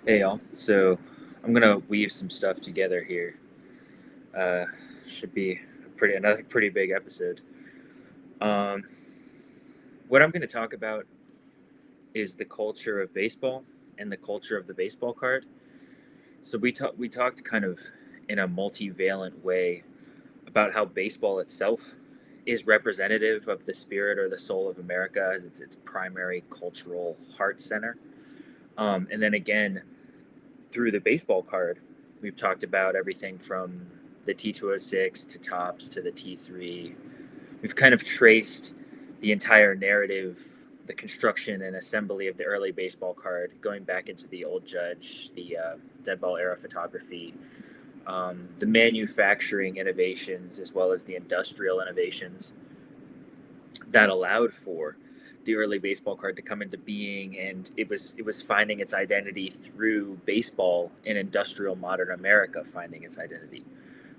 Hey y'all. So I'm gonna weave some stuff together here. Uh, should be another pretty big episode. Um, what I'm gonna talk about is the culture of baseball and the culture of the baseball card. So we talked kind of in a multivalent way about how baseball itself is representative of the spirit or the soul of America as its primary cultural heart center. And then again, through the baseball card, we've talked about everything from the T206 to Tops to the T3. We've kind of traced the entire narrative, the construction and assembly of the early baseball card, going back into the old Judge, the dead ball era photography, the manufacturing innovations, as well as the industrial innovations that allowed for the early baseball card to come into being, and it was finding its identity through baseball in industrial modern America, finding its identity,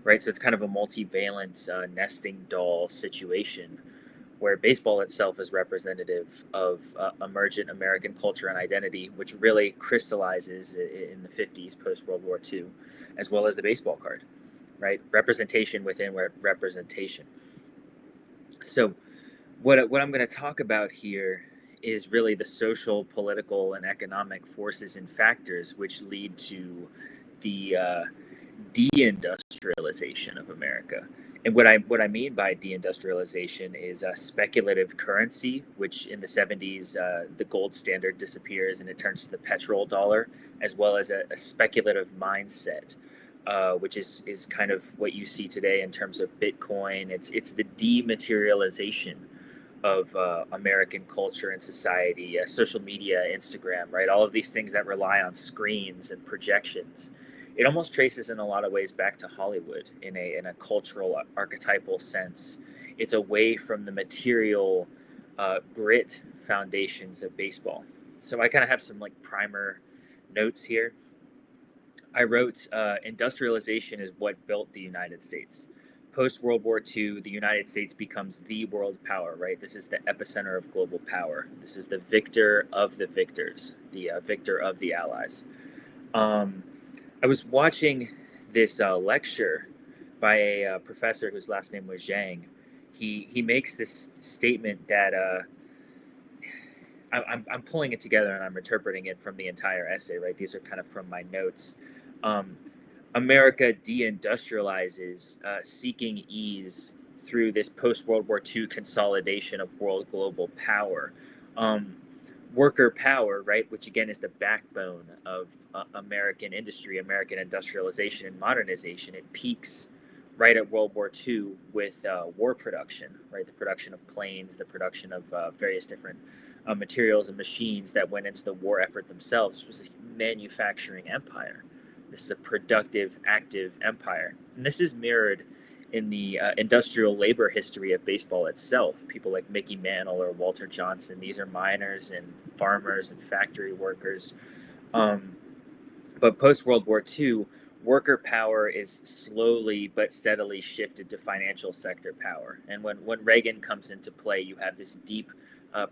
right? So it's kind of a multivalent nesting doll situation where baseball itself is representative of emergent American culture and identity, which really crystallizes in the 50s post World War II, as well as the baseball card, right? Representation within representation. So what I'm going to talk about here is really the social, political, and economic forces and factors which lead to the deindustrialization of America. And what I mean by deindustrialization is a speculative currency, which in the 70s the gold standard disappears and it turns to the petrodollar, as well as a speculative mindset, which is kind of what you see today in terms of Bitcoin. It's the dematerialization of American culture and society, social media, Instagram, right? All of these things that rely on screens and projections. It almost traces in a lot of ways back to Hollywood in a cultural archetypal sense. It's away from the material grit foundations of baseball. So I kind of have some like primer notes here. I wrote industrialization is what built the United States. Post World War II, the United States becomes the world power, right? This is the epicenter of global power. This is the victor of the victors, the victor of the Allies. Um, I was watching this lecture by a professor whose last name was Zhang. He makes this statement that I'm pulling it together and I'm interpreting it from the entire essay, right? These are kind of from my notes. Um, America deindustrializes, seeking ease through this post World War II consolidation of world global power. Um, Worker power, right, which again is the backbone of American industry, American industrialization and modernization, it peaks right at World War II with war production, right, the production of planes, the production of various different materials and machines that went into the war effort themselves. This was a manufacturing empire. This is a productive, active empire. And this is mirrored in the industrial labor history of baseball itself. People like Mickey Mantle or Walter Johnson, these are miners and farmers and factory workers. Um, but post World War II, worker power is slowly but steadily shifted to financial sector power. And when Reagan comes into play, you have this deep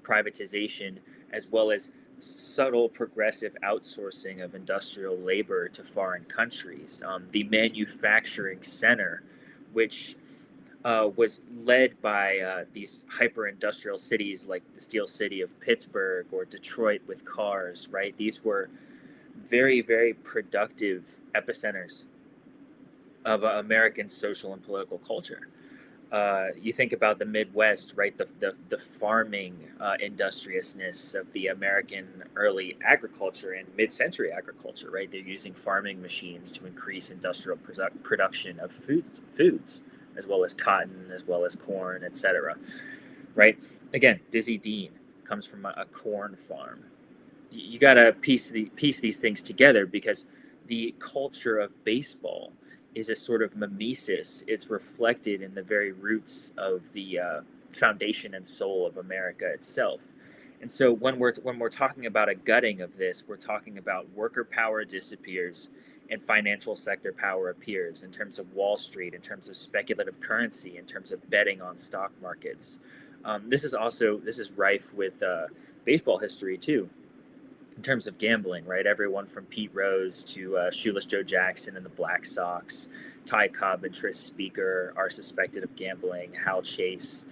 privatization as well as subtle progressive outsourcing of industrial labor to foreign countries. The manufacturing center, which was led by these hyper industrial cities like the Steel City of Pittsburgh or Detroit with cars, right? These were very, very productive epicenters of American social and political culture. You think about the Midwest, right? The farming industriousness of the American early agriculture and mid-century agriculture, right? They're using farming machines to increase industrial production of foods, as well as cotton, as well as corn, etc. Right? Again, Dizzy Dean comes from a corn farm. You got to piece these things together because the culture of baseball is a sort of mimesis. It's reflected in the very roots of the foundation and soul of America itself. And so when we're talking about a gutting of this, we're talking about worker power disappears and financial sector power appears in terms of Wall Street, in terms of speculative currency, in terms of betting on stock markets. This is rife with baseball history too. in terms of gambling, right? Everyone from Pete Rose to Shoeless Joe Jackson and the Black Sox, Ty Cobb and Tris Speaker are suspected of gambling. Hal Chase.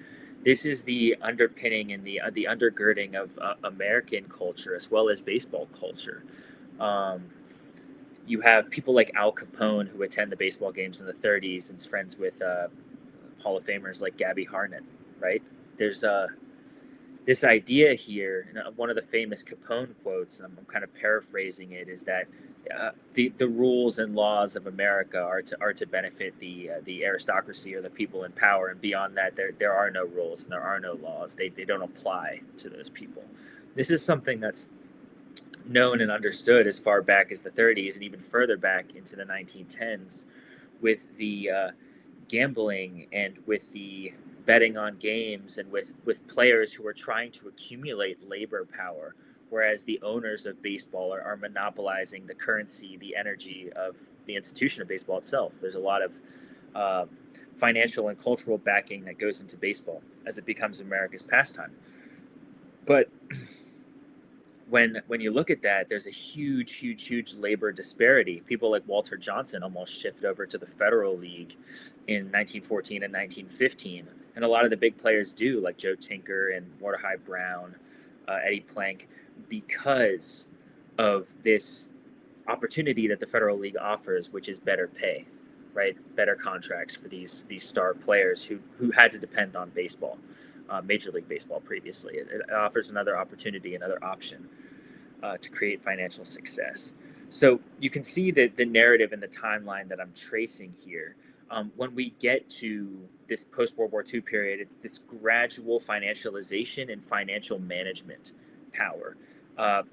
This is the underpinning and the undergirding of American culture as well as baseball culture. Um, you have people like Al Capone who attend the baseball games in the 30s and is friends with Hall of Famers like Gabby Hartnett, right? There's this idea here, and one of the famous Capone quotes, and I'm kind of paraphrasing it, is that the rules and laws of America are to benefit the aristocracy or the people in power, and beyond that, there are no rules and there are no laws. They don't apply to those people. This is something that's known and understood as far back as the 30s and even further back into the 1910s with the gambling and with the betting on games and with players who are trying to accumulate labor power, whereas the owners of baseball are monopolizing the currency, the energy of the institution of baseball itself. There's a lot of uh, financial and cultural backing that goes into baseball as it becomes America's pastime. But when you look at that, there's a huge labor disparity. People like Walter Johnson almost shift over to the Federal League in 1914 and 1915, and a lot of the big players do, like Joe Tinker and Mordecai Brown, Eddie Plank, because of this opportunity that the Federal League offers, which is better pay, right? Better contracts for these star players who had to depend on baseball, Major League Baseball previously. It offers another opportunity, another option to create financial success. So you can see that the narrative and the timeline that I'm tracing here. When we get to this post-World War II period, it's this gradual financialization and financial management power.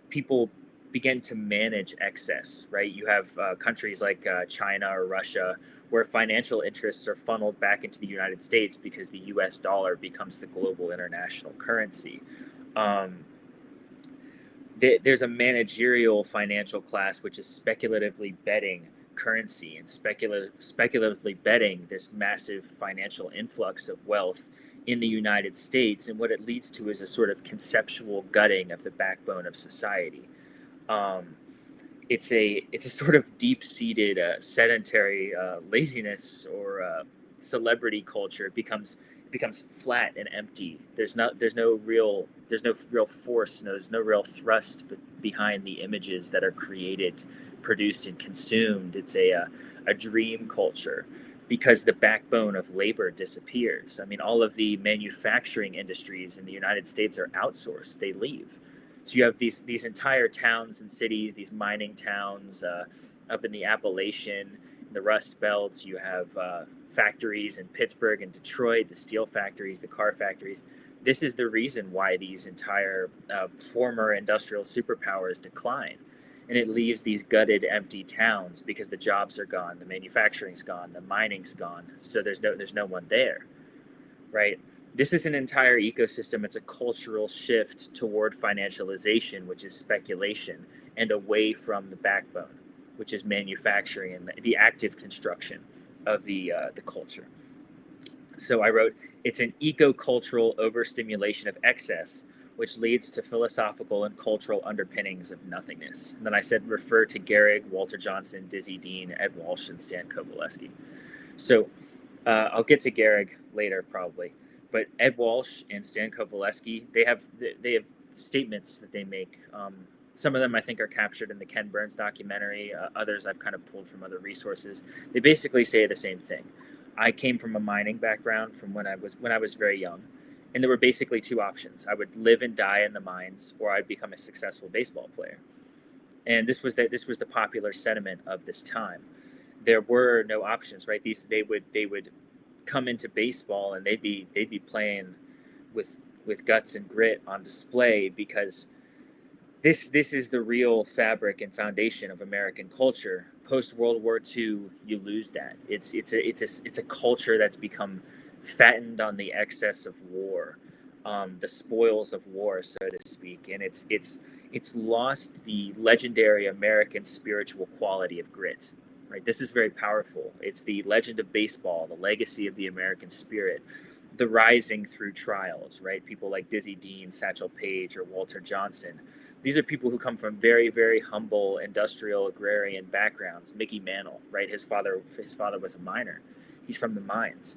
People begin to manage excess, right? You have countries like China or Russia where financial interests are funneled back into the United States because the US dollar becomes the global international currency. Um, there's a managerial financial class which is speculatively betting currency and speculatively betting this massive financial influx of wealth in the United States. And what it leads to is a sort of conceptual gutting of the backbone of society. Um, it's a sort of deep-seated sedentary laziness or celebrity culture. It becomes flat and empty. There's no real force. There's no real thrust behind the images that are created, produced, and consumed. It's a dream culture because the backbone of labor disappears. I mean, all of the manufacturing industries in the United States are outsourced. They leave. So you have these entire towns and cities, these mining towns up in the Appalachian, the Rust Belt. You have factories in Pittsburgh and Detroit, the steel factories, the car factories. This is the reason why these entire former industrial superpowers decline. And it leaves these gutted, empty towns because the jobs are gone, the manufacturing's gone, the mining's gone. So there's no one there, right? This is an entire ecosystem. It's a cultural shift toward financialization, which is speculation, and away from the backbone, which is manufacturing and the active construction of the culture. So I wrote, it's an eco-cultural overstimulation of excess, which leads to philosophical and cultural underpinnings of nothingness. And then I said, refer to Gehrig, Walter Johnson, Dizzy Dean, Ed Walsh, and Stan Kowaleski. So I'll get to Gehrig later, probably. But Ed Walsh and Stan Kowaleski, they have statements that they make. Some of them I think are captured in the Ken Burns documentary. Others I've kind of pulled from other resources. They basically say the same thing. I came from a mining background from when I was very young, and there were basically two options. I would live and die in the mines, or I'd become a successful baseball player. And this was the popular sentiment of this time. There were no options, right? They would come into baseball and they'd be playing with guts and grit on display because this is the real fabric and foundation of American culture. Post World War II, you lose that. It's a culture that's become fattened on the excess of war, the spoils of war, so to speak, and it's lost the legendary American spiritual quality of grit. Right, this is very powerful. It's the legend of baseball, the legacy of the American spirit, the rising through trials. Right, people like Dizzy Dean, Satchel Paige, or Walter Johnson. These are people who come from very, very humble industrial agrarian backgrounds. Mickey Mantle, right? His father was a miner. He's from the mines.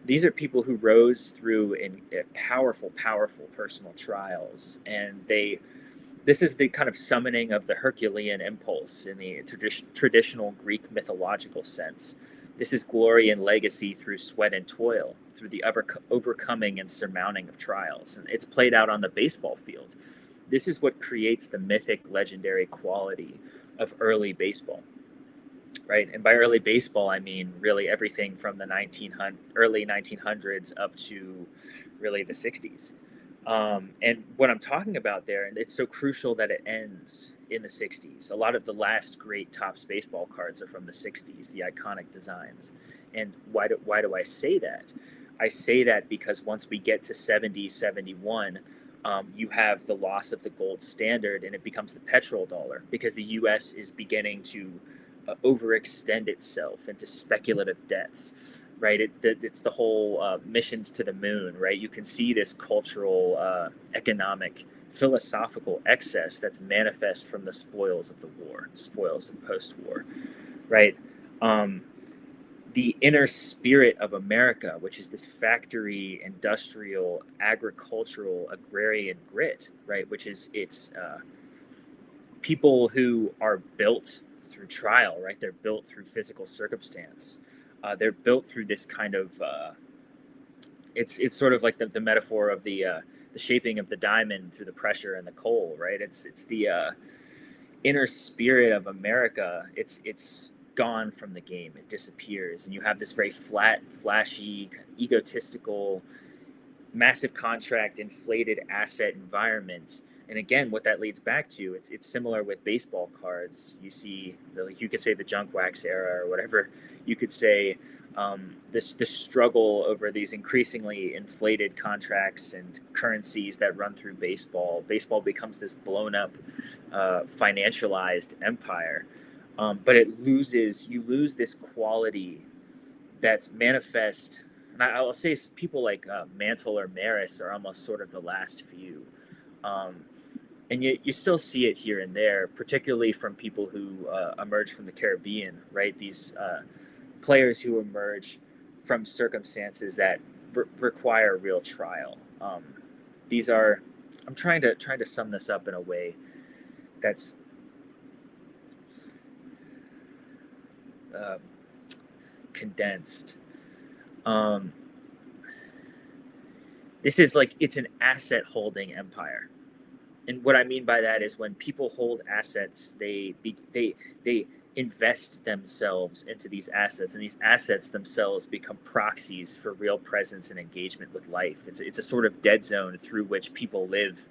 These are people who rose through in powerful, powerful personal trials, and this is the kind of summoning of the Herculean impulse in the traditional Greek mythological sense. This is glory and legacy through sweat and toil, through the overcoming and surmounting of trials. And it's played out on the baseball field. This is what creates the mythic, legendary quality of early baseball, right? And by early baseball, I mean really everything from the early 1900s up to really the 60s. And what I'm talking about there, and it's so crucial that it ends in the 60s. A lot of the last great Topps baseball cards are from the 60s, the iconic designs. And why do I say that? I say that because once we get to 70, 71, you have the loss of the gold standard and it becomes the petrodollar because the US is beginning to overextend itself into speculative debts, right? It's the whole missions to the moon, right? You can see this cultural, economic, philosophical excess that's manifest from the spoils of the war, spoils of post-war, right? The inner spirit of America, which is this factory, industrial, agricultural, agrarian grit, right? Which is it's people who are built through trial, right? They're built through physical circumstance. They're built through this kind of it's sort of like the metaphor of the shaping of the diamond through the pressure and the coal, right? It's the inner spirit of America. It's gone from the game. It disappears, and you have this very flat, flashy, egotistical, massive contract, inflated asset environment. And again, what that leads back to, it's similar with baseball cards. You see, you could say the junk wax era or whatever. You could say this struggle over these increasingly inflated contracts and currencies that run through baseball. Baseball becomes this blown up, financialized empire, but you lose this quality that's manifest. And I'll say people like Mantle or Maris are almost sort of the last few. And you still see it here and there, particularly from people who emerge from the Caribbean, right? These players who emerge from circumstances that require real trial. These are, I'm trying to sum this up in a way that's condensed. This is like, it's an asset holding empire. And what I mean by that is when people hold assets, they invest themselves into these assets, and these assets themselves become proxies for real presence and engagement with life. It's a sort of dead zone through which people live.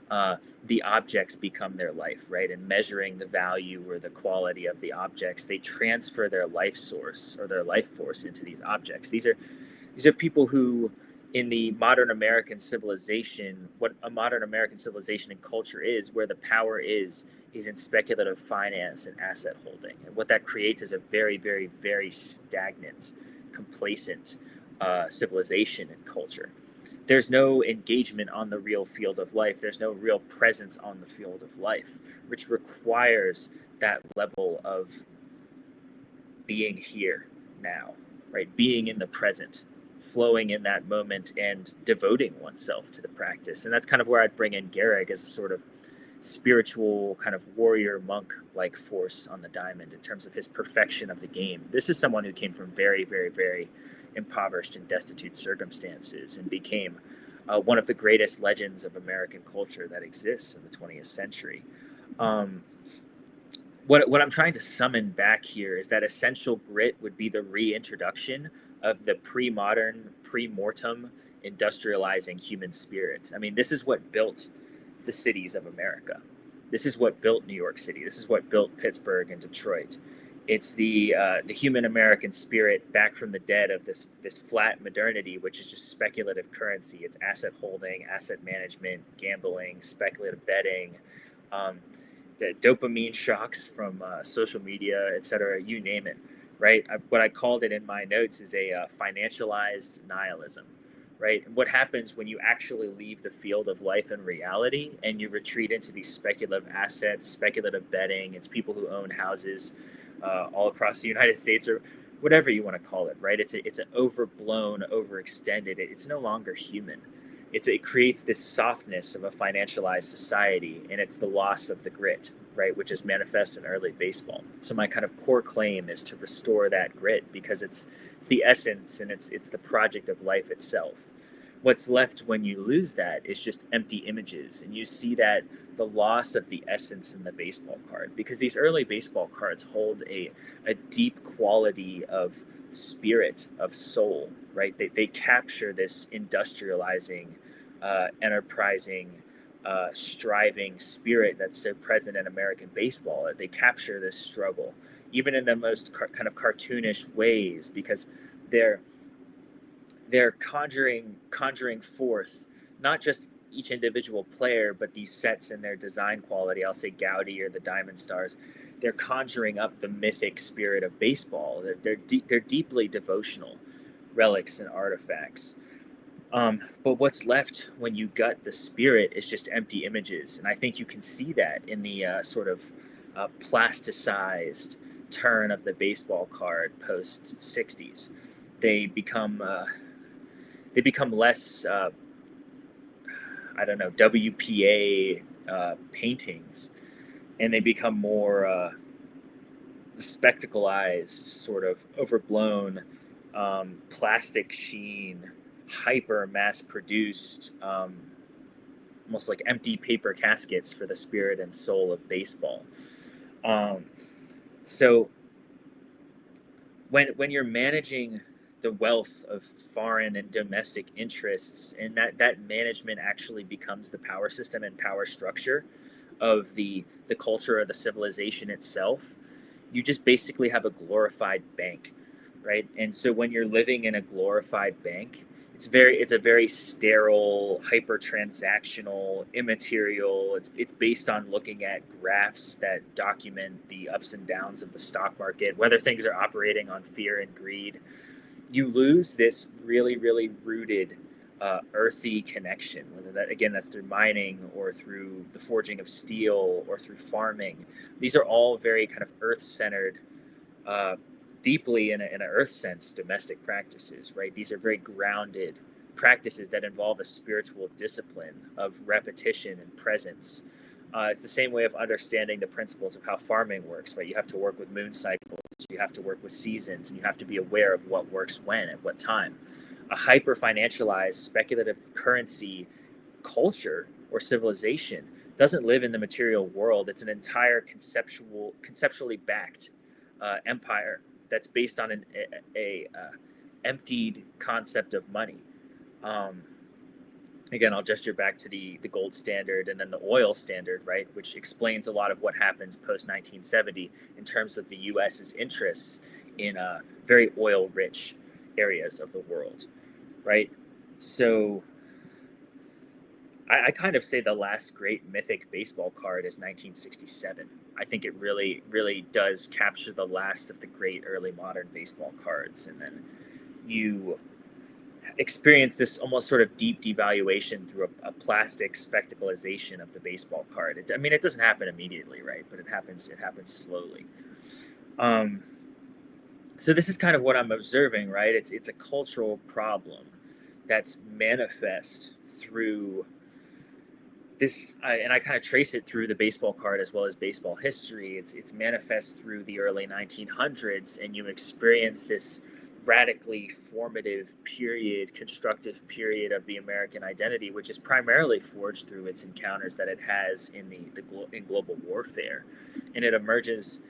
The objects become their life, right? And measuring the value or the quality of the objects, they transfer their life source or their life force into these objects. These are people who, in the modern American civilization, what a modern American civilization and culture is, where the power is in speculative finance and asset holding. And what that creates is a very, very, very stagnant, complacent civilization and culture. There's no engagement on the real field of life. There's no real presence on the field of life, which requires that level of being here now, right? Being in the present, flowing in that moment, and devoting oneself to the practice. And that's kind of where I'd bring in Gehrig as a sort of spiritual kind of warrior monk like force on the diamond in terms of his perfection of the game. This is someone who came from very, very, very impoverished and destitute circumstances and became one of the greatest legends of American culture that exists in the 20th century. What I'm trying to summon back here is that essential grit would be the reintroduction of the pre-modern, pre-mortem industrializing human spirit. I mean, this is what built the cities of America. This is what built New York City. This is what built Pittsburgh and Detroit. It's the human American spirit back from the dead of this flat modernity, which is just speculative currency. It's asset holding, asset management, gambling, speculative betting, the dopamine shocks from social media, et cetera, you name it, right? What I called it in my notes is a financialized nihilism, right? And what happens when you actually leave the field of life and reality and you retreat into these speculative assets, speculative betting? It's people who own houses all across the United States, or whatever you want to call it, right? It's an overblown, overextended. It's no longer human. It creates this softness of a financialized society, and it's the loss of the grit, right, which is manifest in early baseball. So my kind of core claim is to restore that grit, because it's the essence, and it's the project of life itself. What's left when you lose that is just empty images, and you see that the loss of the essence in the baseball card, because these early baseball cards hold a deep quality of spirit, of soul, right? They capture this industrializing, enterprising, striving spirit that's so present in American baseball. They capture this struggle, even in the most kind of cartoonish ways, because they're they're conjuring forth not just each individual player, but these sets and their design quality. I'll say Gowdy or the Diamond Stars. They're conjuring up the mythic spirit of baseball. They're deeply devotional relics and artifacts. But what's left when you gut the spirit is just empty images, and I think you can see that in the sort of plasticized turn of the baseball card post '60s. They become they become less, I don't know, WPA paintings, and they become more spectacleized, sort of overblown, plastic sheen, hyper mass produced, almost like empty paper caskets for the spirit and soul of baseball. Um, so when you're managing the wealth of foreign and domestic interests, and that management actually becomes the power system and power structure of the culture or the civilization itself, you just basically have a glorified bank, right? And so when you're living in a glorified bank, it's a very sterile, hyper transactional, immaterial. It's based on looking at graphs that document the ups and downs of the stock market, whether things are operating on fear and greed. You lose this really, really rooted, earthy connection, whether that, again, that's through mining or through the forging of steel or through farming. These are all very kind of earth centered, uh, deeply in an earth sense, domestic practices, right? These are very grounded practices that involve a spiritual discipline of repetition and presence. It's the same way of understanding the principles of how farming works, right? You have to work with moon cycles, you have to work with seasons, and you have to be aware of what works when at what time. A hyper financialized speculative currency culture or civilization doesn't live in the material world. It's an entire conceptually backed empire that's based on a emptied concept of money. Um, Again, I'll gesture back to the gold standard and then the oil standard, right, which explains a lot of what happens post 1970 in terms of the U.S.'s interests in very oil rich areas of the world, right? So I kind of say the last great mythic baseball card is 1967. I think it really, really does capture the last of the great early modern baseball cards. And then you experience this almost sort of deep devaluation through a plastic spectacleization of the baseball card. I mean, it doesn't happen immediately, right? But it happens slowly. Um, so this is kind of what I'm observing, right? It's a cultural problem that's manifest through this, and I kind of trace it through the baseball card as well as baseball history. It's manifest through the early 1900s, and you experience this radically formative period, constructive period of the American identity, which is primarily forged through its encounters that it has in in global warfare, and it emerges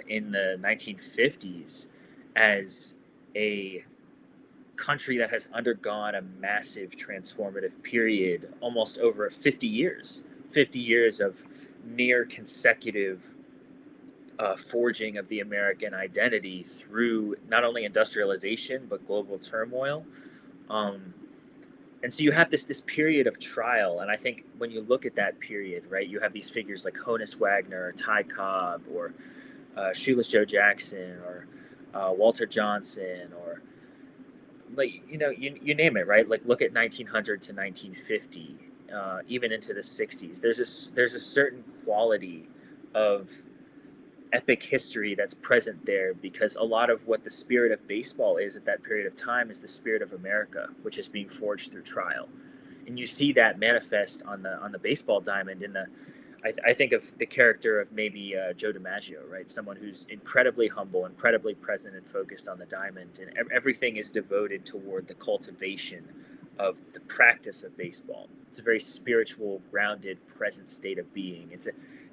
in the 1950s as a country that has undergone a massive transformative period almost over 50 years of near consecutive forging of the American identity through not only industrialization but global turmoil. Um, and so you have this period of trial, and I think when you look at that period, right, you have these figures like Honus Wagner, or Ty Cobb, or Shoeless Joe Jackson, or Walter Johnson, or like, you name it, right? Like, look at 1900 to 1950, even into the 60s. There's a certain quality of epic history that's present there, because a lot of what the spirit of baseball is at that period of time is the spirit of America, which is being forged through trial. And you see that manifest on the baseball diamond in the I think of the character of maybe Joe DiMaggio, right? Someone who's incredibly humble, incredibly present and focused on the diamond, and everything is devoted toward the cultivation of the practice of baseball. It's a very spiritual, grounded, present state of being. It's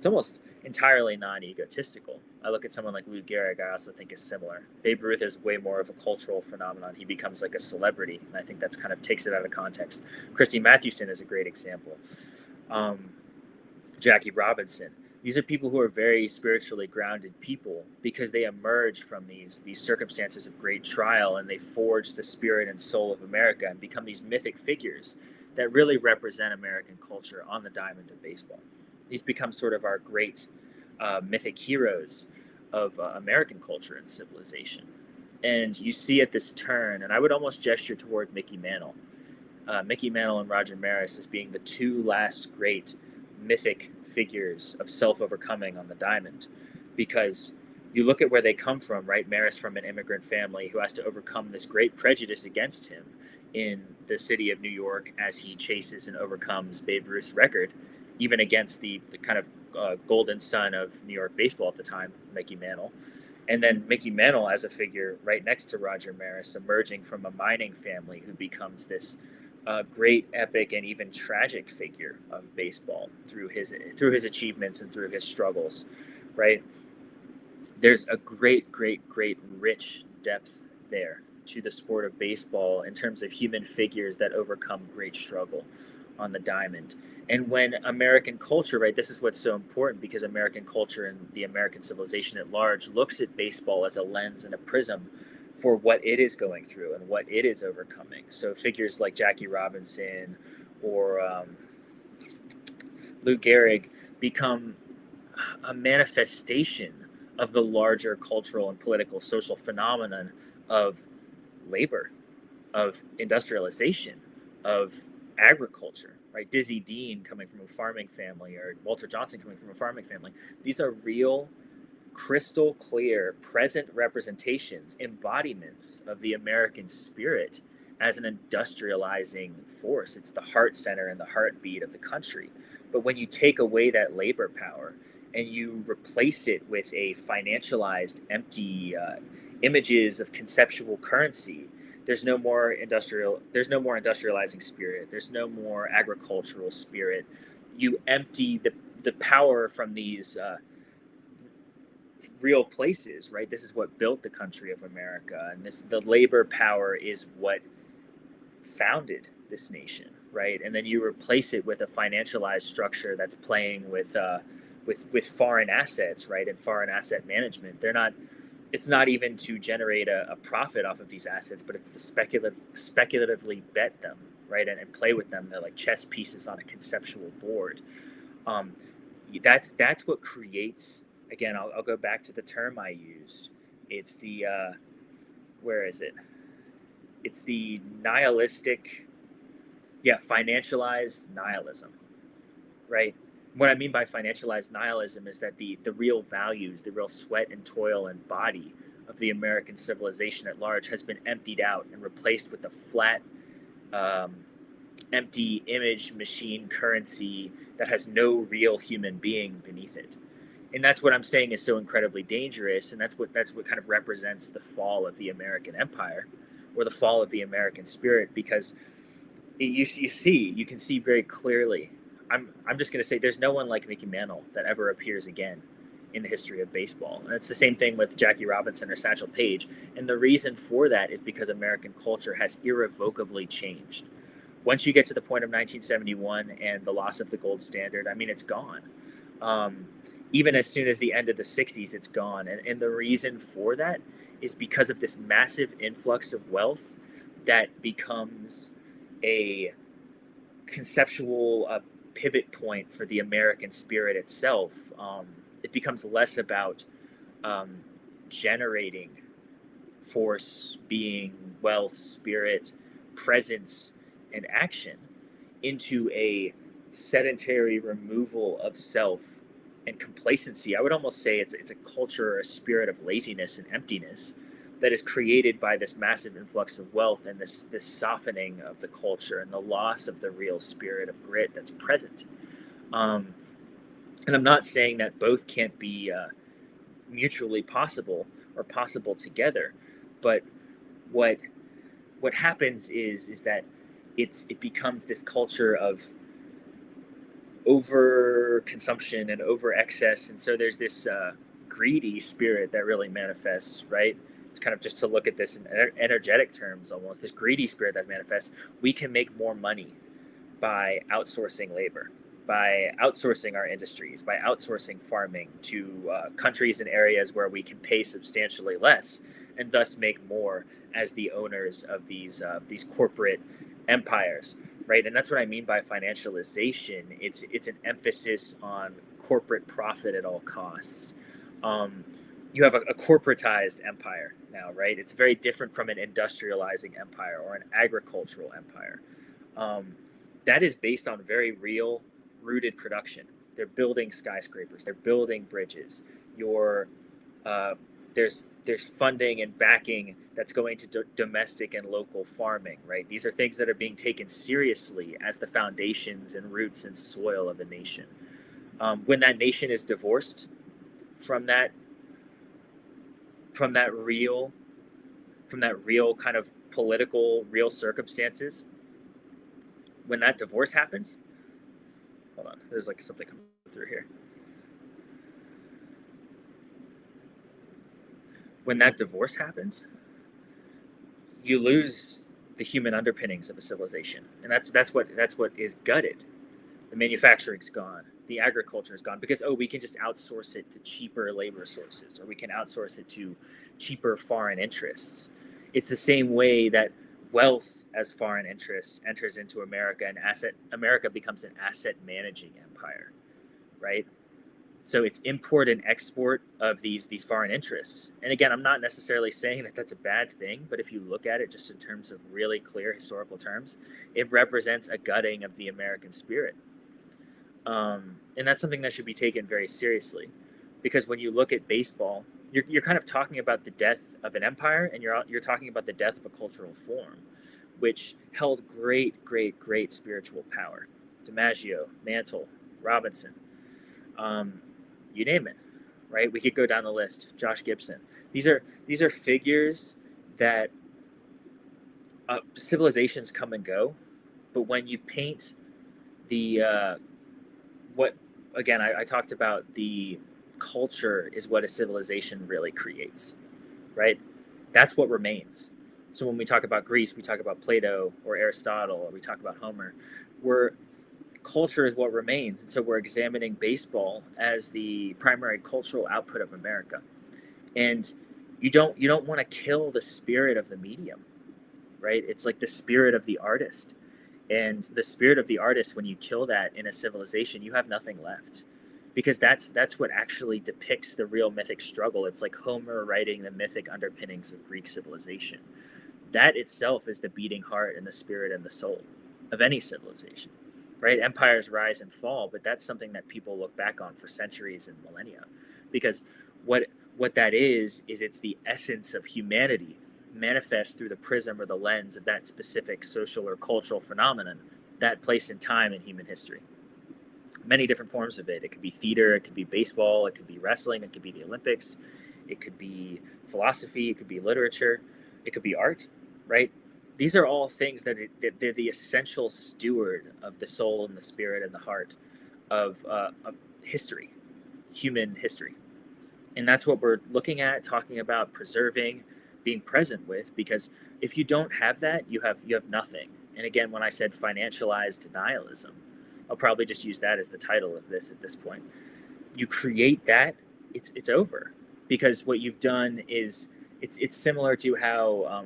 almost entirely non-egotistical. I look at someone like Lou Gehrig, I also think is similar. Babe Ruth is way more of a cultural phenomenon. He becomes like a celebrity, and I think that's kind of takes it out of context. Christy Mathewson is a great example. Jackie Robinson. These are people who are very spiritually grounded people because they emerge from these circumstances of great trial, and they forge the spirit and soul of America and become these mythic figures that really represent American culture on the diamond of baseball. These become sort of our great mythic heroes of American culture and civilization. And you see at this turn, and I would almost gesture toward Mickey Mantle. Mickey Mantle and Roger Maris as being the two last great mythic figures of self-overcoming on the diamond, because you look at where they come from, right? Maris from an immigrant family who has to overcome this great prejudice against him in the city of New York as he chases and overcomes Babe Ruth's record, even against the kind of golden son of New York baseball at the time, Mickey Mantle. And then Mickey Mantle as a figure right next to Roger Maris, emerging from a mining family who becomes this great, epic, and even tragic figure of baseball through his achievements and through his struggles, right? There's a great, rich depth there to the sport of baseball in terms of human figures that overcome great struggle on the diamond. And when American culture, right, this is what's so important, because American culture and the American civilization at large looks at baseball as a lens and a prism for what it is going through and what it is overcoming. So figures like Jackie Robinson or Lou Gehrig become a manifestation of the larger cultural and political social phenomenon of labor, of industrialization, of agriculture, right? Dizzy Dean coming from a farming family, or Walter Johnson coming from a farming family. These are real, crystal clear, present representations, embodiments of the American spirit as an industrializing force. It's the heart center and the heartbeat of the country. But when you take away that labor power and you replace it with a financialized, empty images of conceptual currency, there's no more industrializing spirit. There's no more agricultural spirit. You empty the power from these real places, right? This is what built the country of America, and the labor power is what founded this nation, right? And then you replace it with a financialized structure that's playing with foreign assets, right, and foreign asset management. It's not even to generate a profit off of these assets, but it's to speculatively bet them, right, and play with them. They're like chess pieces on a conceptual board. That's what creates. Again, I'll go back to the term I used. It's the where is it? It's the nihilistic, financialized nihilism, right? What I mean by financialized nihilism is that the real values, the real sweat and toil and body of the American civilization at large has been emptied out and replaced with the flat, empty image machine currency that has no real human being beneath it. And that's what I'm saying is so incredibly dangerous, and that's what kind of represents the fall of the American empire, or the fall of the American spirit, because you can see very clearly. I'm just going to say there's no one like Mickey Mantle that ever appears again in the history of baseball. And it's the same thing with Jackie Robinson or Satchel Paige. And the reason for that is because American culture has irrevocably changed. Once you get to the point of 1971 and the loss of the gold standard, I mean, it's gone. Even as soon as the end of the 60s, it's gone. And the reason for that is because of this massive influx of wealth that becomes a conceptual pivot point for the American spirit itself. It becomes less about generating force, being, wealth, spirit, presence, and action into a sedentary removal of self and complacency. I would almost say it's a culture or a spirit of laziness and emptiness that is created by this massive influx of wealth and this softening of the culture and the loss of the real spirit of grit that's present. Um, and I'm not saying that both can't be mutually possible or possible together, but what what happens is that it becomes this culture of over consumption and over excess, and so there's this greedy spirit that really manifests, right? It's kind of just to look at this in energetic terms, almost this greedy spirit that manifests. We can make more money by outsourcing labor, by outsourcing our industries, by outsourcing farming to countries and areas where we can pay substantially less, and thus make more as the owners of these corporate empires, right? And that's what I mean by financialization. It's an emphasis on corporate profit at all costs. Um, you have a corporatized empire now, right? It's very different from an industrializing empire or an agricultural empire. Um, that is based on very real, rooted production. They're building skyscrapers. They're building bridges. Your uh, there's funding and backing that's going to domestic and local farming, right? These are things that are being taken seriously as the foundations and roots and soil of a nation. When that nation is divorced from that from that real from that real kind of political real circumstances, when that divorce happens, hold on, there's like something coming through here. When that divorce happens, you lose the human underpinnings of a civilization, and that's what is gutted. The manufacturing's gone, the agriculture is gone because we can just outsource it to cheaper labor sources, or we can outsource it to cheaper foreign interests. It's the same way that wealth as foreign interests enters into America, and America becomes an asset managing empire, right? So it's import and export of these foreign interests. And again, I'm not necessarily saying that that's a bad thing, but if you look at it just in terms of really clear historical terms, it represents a gutting of the American spirit. And that's something that should be taken very seriously, because when you look at baseball, you're kind of talking about the death of an empire, and you're talking about the death of a cultural form, which held great spiritual power. DiMaggio, Mantle, Robinson, you name it, right? We could go down the list. Josh Gibson. These are figures that civilizations come and go, but when you paint the what again, I talked about the culture is what a civilization really creates, right? That's what remains. So when we talk about Greece, we talk about Plato or Aristotle, or we talk about Homer. We're Culture is what remains, and so we're examining baseball as the primary cultural output of America. And you don't want to kill the spirit of the medium, right? It's like the spirit of the artist. And the spirit of the artist, when you kill that in a civilization, you have nothing left, because that's what actually depicts the real mythic struggle. It's like Homer writing the mythic underpinnings of Greek civilization. That itself is the beating heart and the spirit and the soul of any civilization, right? Empires rise and fall, but that's something that people look back on for centuries and millennia, because what that is it's the essence of humanity manifest through the prism or the lens of that specific social or cultural phenomenon, that place in time in human history. Many different forms of it. It could be theater, it could be baseball, it could be wrestling, it could be the Olympics, it could be philosophy, it could be literature, it could be art, right? These are all things that they're the essential steward of the soul and the spirit and the heart of history, human history. And that's what we're looking at, talking about, preserving, being present with, because if you don't have that, you have nothing. And again, when I said financialized nihilism, I'll probably just use that as the title of this at this point. You create that, it's over, because what you've done is it's similar to how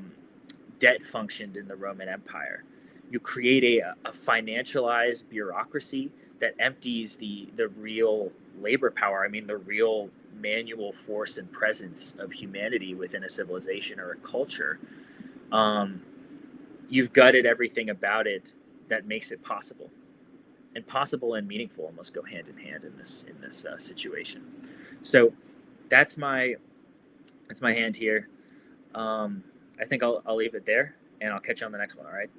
debt functioned in the Roman Empire. You create a financialized bureaucracy that empties the real labor power. I mean, the real manual force and presence of humanity within a civilization or a culture, um, you've gutted everything about it that makes it possible. And possible and meaningful almost go hand in hand in this situation. So that's my hand here. I think I'll leave it there, and I'll catch you on the next one. All right.